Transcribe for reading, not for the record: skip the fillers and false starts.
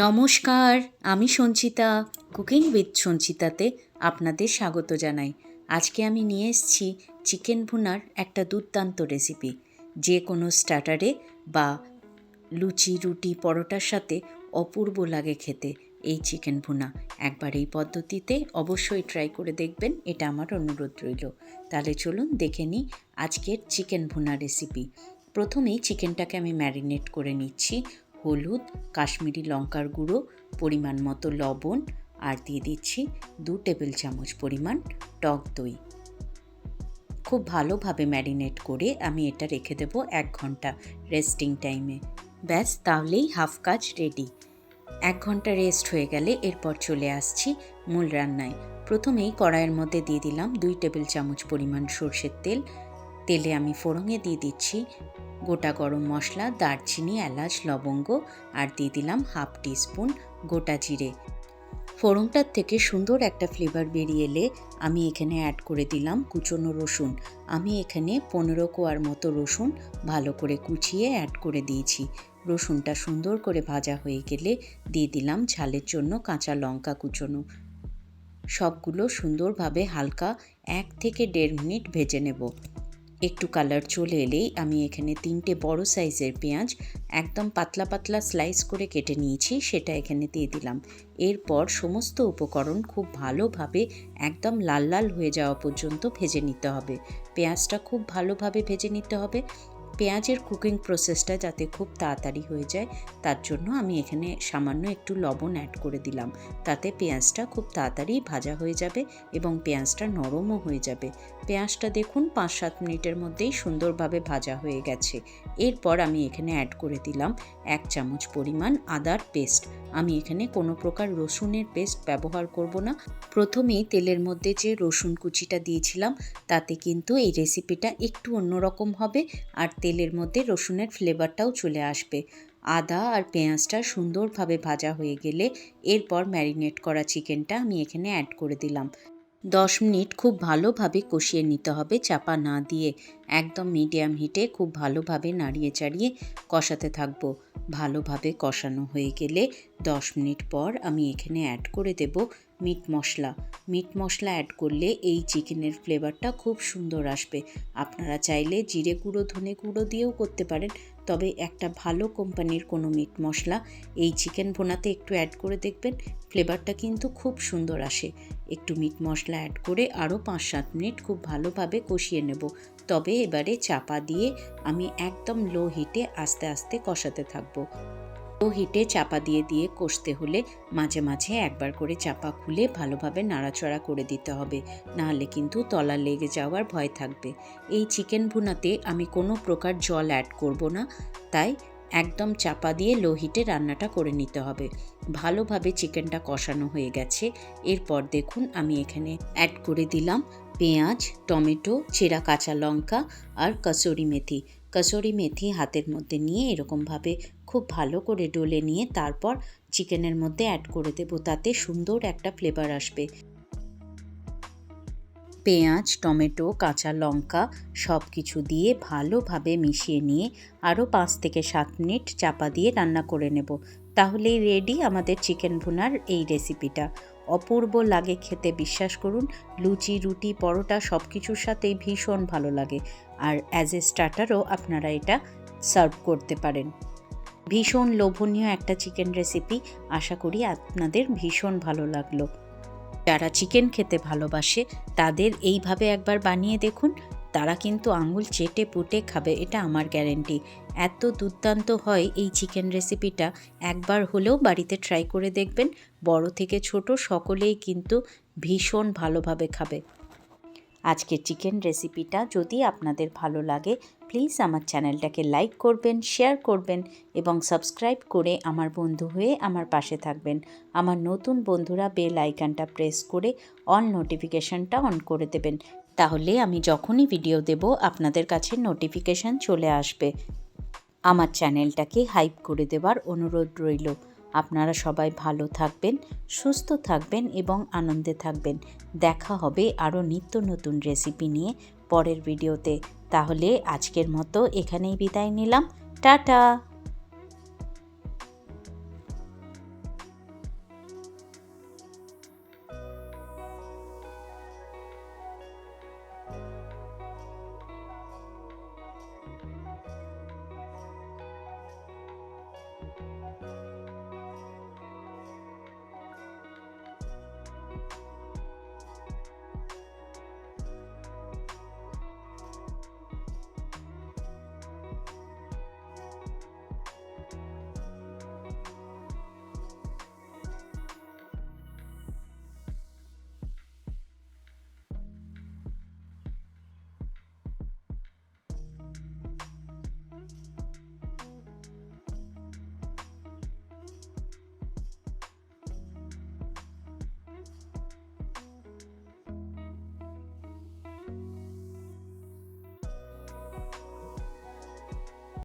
নমস্কার, আমি Sanchita. Cooking with সঞ্চিতাতে আপনাদের স্বাগত জানাই। আজকে আমি নিয়ে এসেছি চিকেন ভুনার একটা দুর্দান্ত রেসিপি। যে কোনো স্টার্টারে বা লুচি, রুটি, পরোটার সাথে অপূর্ব লাগে খেতে এই চিকেন ভুনা। একবার এই পদ্ধতিতে অবশ্যই ট্রাই করে দেখবেন, এটা আমার অনুরোধ রইল। তাহলে চলুন দেখে নিই আজকের চিকেন ভুনা রেসিপি। প্রথমেই চিকেনটাকে আমি ম্যারিনেট করে নিচ্ছি। হলুদ, কাশ্মীরি লঙ্কার গুঁড়ো, পরিমাণ মতো লবণ, আর দিয়ে দিচ্ছি 2 টেবিল চামচ পরিমাণ টক দই। খুব ভালোভাবে ম্যারিনেট করে আমি এটা রেখে দেবো 1 ঘন্টা রেস্টিং টাইমে। ব্যাস, তাহলেই হাফ কাজ রেডি। 1 ঘন্টা রেস্ট হয়ে গেলে এরপর চলে আসছি মূল রান্নায়। প্রথমেই কড়াইয়ের মধ্যে দিয়ে দিলাম 2 টেবিল চামচ পরিমাণ সরষের তেল। তেলে আমি ফোড়নে দিয়ে দিচ্ছি গোটা গরম মশলা, দারচিনি, এলাচ, লবঙ্গ, আর দিয়ে দিলাম হাফ টিস্পুন গোটা জিরে। ফোড়নটার থেকে সুন্দর একটা ফ্লেভার বেরিয়ে এলে আমি এখানে অ্যাড করে দিলাম কুচনো রসুন। আমি এখানে 15 কোয়ার মতো রসুন ভালো করে কুচিয়ে অ্যাড করে দিয়েছি। রসুনটা সুন্দর করে ভাজা হয়ে গেলে দিয়ে দিলাম ঝালের জন্য কাঁচা লঙ্কা কুচনো। সবগুলো সুন্দরভাবে হালকা 1 থেকে 1.5 মিনিট ভেজে নেব। একটু কালার চলে এলেই আমি এখানে 3টে বড় সাইজের পেঁয়াজ একদম পাতলা পাতলা স্লাইস করে কেটে নিয়েছি, সেটা এখানে দিয়ে দিলাম। এরপর সমস্ত উপকরণ খুব ভালোভাবে একদম লাল লাল হয়ে যাওয়া পর্যন্ত ভেজে নিতে হবে। পেঁয়াজটা খুব ভালোভাবে ভেজে নিতে হবে। পেঁয়াজের কুকিং প্রসেসটা যাতে খুব তাড়াতাড়ি হয়ে যায় তার জন্য আমি এখানে সামান্য একটু লবণ অ্যাড করে দিলাম। তাতে পেঁয়াজটা খুব তাড়াতাড়ি ভাজা হয়ে যাবে এবং পেঁয়াজটা নরমও হয়ে যাবে। পেঁয়াজটা দেখুন 5-7 মিনিটের মধ্যেই সুন্দরভাবে ভাজা হয়ে গেছে। এরপর আমি এখানে অ্যাড করে দিলাম 1 চামচ পরিমাণ আদার পেস্ট। আমি এখানে কোনো প্রকার রসুনের পেস্ট ব্যবহার করব না। প্রথমেই তেলের মধ্যে যে রসুন কুচিটা দিয়েছিলাম তাতে কিন্তু এই রেসিপিটা একটু অন্যরকম হবে, আর তেলের মধ্যে রসুনের ফ্লেভারটাও চলে আসবে। আদা আর পেঁয়াজটা সুন্দরভাবে ভাজা হয়ে গেলে এরপর ম্যারিনেট করা চিকেনটা আমি এখানে অ্যাড করে দিলাম। 10 মিনিট খুব ভালোভাবে কষিয়ে নিতে হবে চাপা না দিয়ে। একদম মিডিয়াম হিটে খুব ভালোভাবে নাড়িয়ে চাড়িয়ে কষাতে থাকবো। ভালোভাবে কষানো হয়ে গেলে 10 মিনিট পর আমি এখানে অ্যাড করে দেব মিট মশলা। মিট মশলা অ্যাড করলে এই চিকেনের ফ্লেভারটা খুব সুন্দর আসবে। আপনারা চাইলে জিরে গুঁড়ো, ধনে গুঁড়ো দিয়েও করতে পারেন, তবে একটা ভালো কোম্পানির কোনো মিট মশলা এই চিকেন ভুনাতে একটু অ্যাড করে দেখবেন, ফ্লেভারটা কিন্তু খুব সুন্দর আসে। একটু মিট মশলা অ্যাড করে আরও 5-7 মিনিট খুব ভালোভাবে কষিয়ে নেব। তবে এবারে চাপা দিয়ে আমি একদম লো হিটে আস্তে আস্তে কষাতে থাকবো। লো হিটে চাপা দিয়ে দিয়ে কষতে হলে মাঝে মাঝে একবার করে চাপা খুলে ভালোভাবে নাড়াচড়া করে দিতে হবে, নাহলে কিন্তু তলা লেগে যাওয়ার ভয় থাকবে। এই চিকেন ভুনাতে আমি কোনো প্রকার জল অ্যাড করব না, তাই একদম চাপা দিয়ে লো হিটে রান্নাটা করে নিতে হবে। ভালোভাবে চিকেনটা কষানো হয়ে গেছে। এরপর দেখুন আমি এখানে অ্যাড করে দিলাম পেঁয়াজ, টমেটো, চেরা কাঁচা লঙ্কা আর কসুরি মেথি। কসুরি মেথি হাতের মধ্যে নিয়ে এরকমভাবে খুব ভালো করে ডলে নিয়ে তারপর চিকেনের মধ্যে অ্যাড করে দেব, তাতে সুন্দর একটা ফ্লেভার আসবে। পেঁয়াজ, টমেটো, কাঁচা লঙ্কা সব কিছু দিয়ে ভালোভাবে মিশিয়ে নিয়ে আরও 5 থেকে 7 মিনিট চাপা দিয়ে রান্না করে নেব। তাহলেই রেডি আমাদের চিকেন ভুনার এই রেসিপিটা। অপূর্ব লাগে খেতে, বিশ্বাস করুন। লুচি, রুটি, পরোটা সব কিছুর সাথেই ভীষণ ভালো লাগে, আর অ্যাজ এ স্টার্টারও আপনারা এটা সার্ভ করতে পারেন। ভীষণ লোভনীয় একটা চিকেন রেসিপি, আশা করি আপনাদের ভীষণ ভালো লাগলো। যারা চিকেন খেতে ভালোবাসে তাদের এইভাবে একবার বানিয়ে দেখুন, তারা কিন্তু আঙুল চেটে পুটে খাবে, এটা আমার গ্যারেন্টি। এত দুর্দান্ত হয় এই চিকেন রেসিপিটা, একবার হলেও বাড়িতে ট্রাই করে দেখবেন। বড় থেকে ছোট সকলেই কিন্তু ভীষণ ভালোভাবে খাবে। আজকের চিকেন রেসিপিটা যদি আপনাদের ভালো লাগে প্লিজ আমার চ্যানেলটাকে লাইক করবেন, শেয়ার করবেন এবং সাবস্ক্রাইব করে আমার বন্ধু হয়ে আমার পাশে থাকবেন। আমার নতুন বন্ধুরা বেল আইকনটা প্রেস করে অল নোটিফিকেশনটা অন করে দেবেন, তাহলে আমি যখনই ভিডিও দেব আপনাদের কাছে নোটিফিকেশান চলে আসবে। আমার চ্যানেলটাকে হাইপ করে দেওয়ার অনুরোধ রইল। আপনারা সবাই ভালো থাকবেন, সুস্থ থাকবেন এবং আনন্দে থাকবেন। দেখা হবে আরও নিত্য নতুন রেসিপি নিয়ে পরের ভিডিওতে। তাহলে আজকের মতো এখানেই বিদায় নিলাম। টাটা।